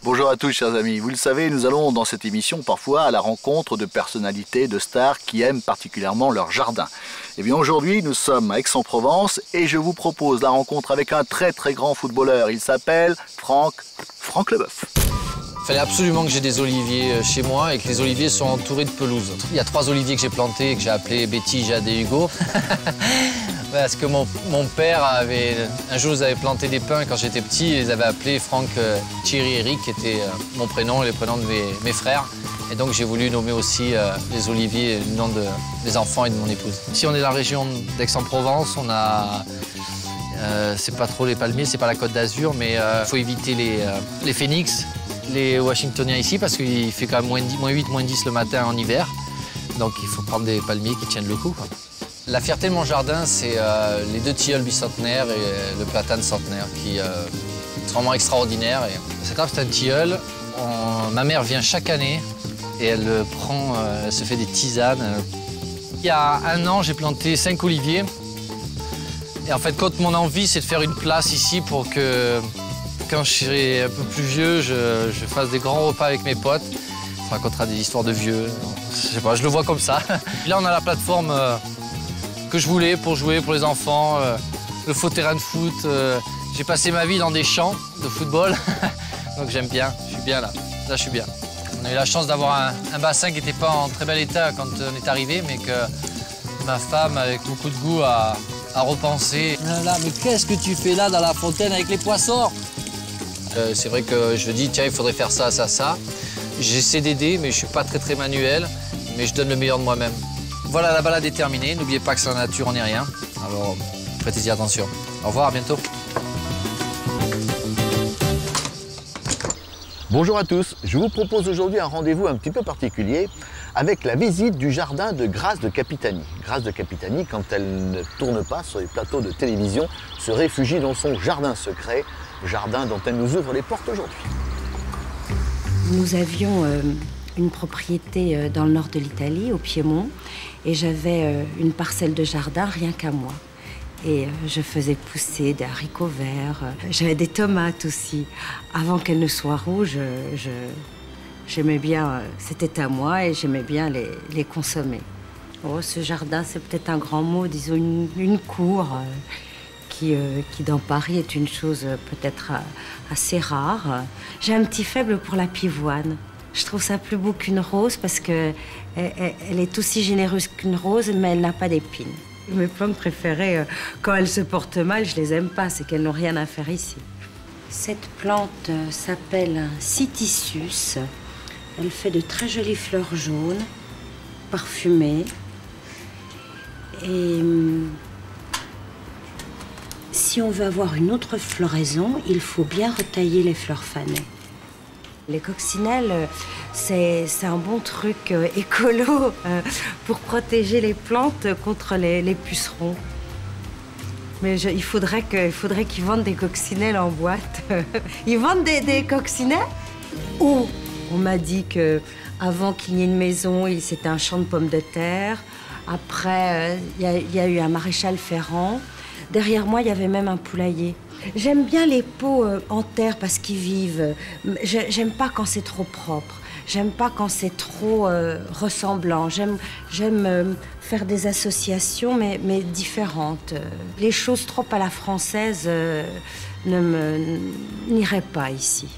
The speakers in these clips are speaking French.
Bonjour à tous chers amis, vous le savez, nous allons dans cette émission parfois à la rencontre de personnalités, de stars qui aiment particulièrement leur jardin. Et bien aujourd'hui nous sommes à Aix-en-Provence et je vous propose la rencontre avec un très grand footballeur. Il s'appelle Franck Leboeuf. Il fallait absolument que j'ai des oliviers chez moi et que les oliviers soient entourés de pelouse. Il y a 3 oliviers que j'ai plantés et que j'ai appelés Betty, Jade et Hugo. Parce que mon père avait... Un jour, ils avaient planté des pins quand j'étais petit et ils avaient appelé Franck, Thierry et Eric, qui était mon prénom et les prénoms de mes frères. Et donc, j'ai voulu nommer aussi les oliviers le nom des enfants et de mon épouse. Ici, on est dans la région d'Aix-en-Provence. On a... c'est pas trop les palmiers, c'est pas la Côte d'Azur, mais il faut éviter les phénix, les washingtoniens ici, parce qu'il fait quand même moins 8, moins 10 le matin en hiver. Donc, il faut prendre des palmiers qui tiennent le coup, quoi. La fierté de mon jardin, c'est les 2 tilleuls bicentenaires et le platane centenaire qui sont vraiment extraordinaires. C'est grave, c'est un tilleul. Ma mère vient chaque année et elle prend, elle se fait des tisanes. Il y a 1 an, j'ai planté 5 oliviers. Et en fait, quand mon envie, c'est de faire une place ici pour que, quand je serai un peu plus vieux, je fasse des grands repas avec mes potes. On racontera des histoires de vieux. Je sais pas, je le vois comme ça. Là, on a la plateforme que je voulais pour jouer pour les enfants, le faux terrain de foot. J'ai passé ma vie dans des champs de football, donc j'aime bien, je suis bien là. Là, je suis bien. On a eu la chance d'avoir un bassin qui n'était pas en très bel état quand on est arrivé, mais que ma femme, avec beaucoup de goût, a repensé. Là, mais qu'est-ce que tu fais là dans la fontaine avec les poissons? C'est vrai que je dis, tiens, il faudrait faire ça, ça, ça. J'essaie d'aider, mais je suis pas très manuel, mais je donne le meilleur de moi-même. Voilà, la balade est terminée. N'oubliez pas que c'est la nature, on n'est rien. Alors, prêtez-y attention. Au revoir, à bientôt. Bonjour à tous, je vous propose aujourd'hui un rendez-vous un petit peu particulier avec la visite du jardin de Grace de Capitani. Grace de Capitani, quand elle ne tourne pas sur les plateaux de télévision, se réfugie dans son jardin secret, jardin dont elle nous ouvre les portes aujourd'hui. Nous avions une propriété dans le nord de l'Italie, au Piémont, et j'avais une parcelle de jardin rien qu'à moi. Et je faisais pousser des haricots verts, j'avais des tomates aussi. Avant qu'elles ne soient rouges, j'aimais bien, c'était à moi et j'aimais bien les consommer. Oh, ce jardin, c'est peut-être un grand mot, disons une cour qui dans Paris est une chose peut-être assez rare. J'ai un petit faible pour la pivoine. Je trouve ça plus beau qu'une rose parce qu'elle est aussi généreuse qu'une rose, mais elle n'a pas d'épines. Mes plantes préférées, quand elles se portent mal, je les aime pas, c'est qu'elles n'ont rien à faire ici. Cette plante s'appelle un Cytisus. Elle fait de très jolies fleurs jaunes, parfumées. Et si on veut avoir une autre floraison, il faut bien retailler les fleurs fanées. Les coccinelles, c'est un bon truc écolo pour protéger les plantes contre les pucerons. Mais il faudrait qu'ils vendent des coccinelles en boîte. Ils vendent des coccinelles? Oh, on m'a dit qu'avant qu'il y ait une maison, c'était un champ de pommes de terre. Après, il y a eu un maréchal Ferrand. Derrière moi, il y avait même un poulailler. J'aime bien les pots en terre parce qu'ils vivent. J'aime pas quand c'est trop propre. J'aime pas quand c'est trop ressemblant. J'aime faire des associations, mais différentes. Les choses trop à la française n'iraient pas ici.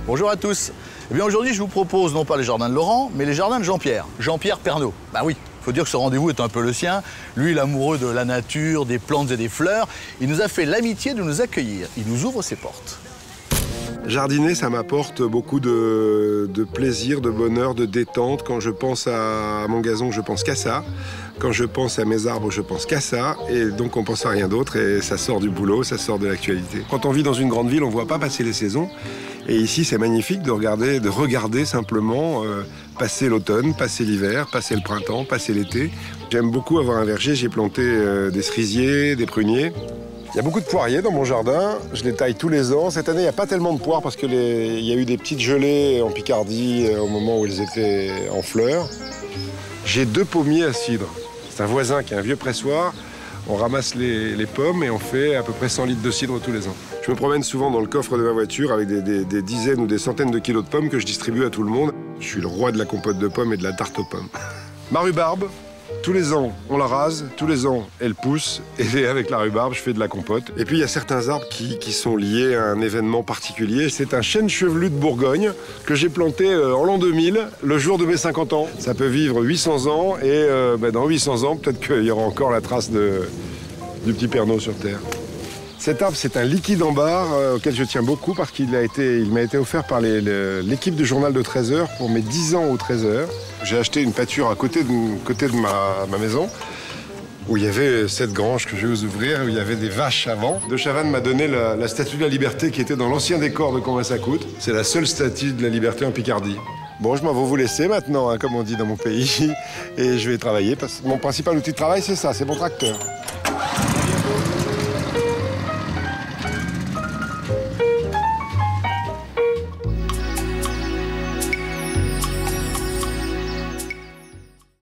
Bonjour à tous. Eh bien aujourd'hui, je vous propose non pas les jardins de Laurent, mais les jardins de Jean-Pierre. Jean-Pierre Pernaut. Bah oui. Il faut dire que ce rendez-vous est un peu le sien. Lui, l'amoureux de la nature, des plantes et des fleurs, il nous a fait l'amitié de nous accueillir. Il nous ouvre ses portes. Jardiner, ça m'apporte beaucoup de plaisir, de bonheur, de détente. Quand je pense à mon gazon, je pense qu'à ça. Quand je pense à mes arbres, je pense qu'à ça. Et donc, on pense à rien d'autre. Et ça sort du boulot, ça sort de l'actualité. Quand on vit dans une grande ville, on ne voit pas passer les saisons. Et ici, c'est magnifique de regarder simplement passer l'automne, passer l'hiver, passer le printemps, passer l'été. J'aime beaucoup avoir un verger. J'ai planté des cerisiers, des pruniers. Il y a beaucoup de poiriers dans mon jardin. Je les taille tous les ans. Cette année, il n'y a pas tellement de poires parce qu'il y a eu des petites gelées en Picardie au moment où ils étaient en fleurs. J'ai 2 pommiers à cidre. C'est un voisin qui a un vieux pressoir. On ramasse les pommes et on fait à peu près 100 litres de cidre tous les ans. Je me promène souvent dans le coffre de ma voiture avec des dizaines ou des centaines de kilos de pommes que je distribue à tout le monde. Je suis le roi de la compote de pommes et de la tarte aux pommes. Ma rhubarbe, tous les ans, on la rase, tous les ans, elle pousse, et avec la rhubarbe, je fais de la compote. Et puis, il y a certains arbres qui sont liés à un événement particulier. C'est un chêne chevelu de Bourgogne que j'ai planté en l'an 2000, le jour de mes 50 ans. Ça peut vivre 800 ans, et dans 800 ans, peut-être qu'il y aura encore la trace du petit Pernod sur Terre. Cet arbre, c'est un liquide ambar auquel je tiens beaucoup parce qu'il m'a été offert par l'équipe du journal de 13 heures pour mes 10 ans au 13 heures. J'ai acheté une pâture à côté de ma maison où il y avait cette grange que je vais vous ouvrir, où il y avait des vaches avant. De Chavannes m'a donné la statue de la liberté qui était dans l'ancien décor de Convaincre-ça-coûte. C'est la seule statue de la liberté en Picardie. Bon, je m'en vais vous laisser maintenant, comme on dit dans mon pays, et je vais travailler parce que mon principal outil de travail, c'est ça, c'est mon tracteur.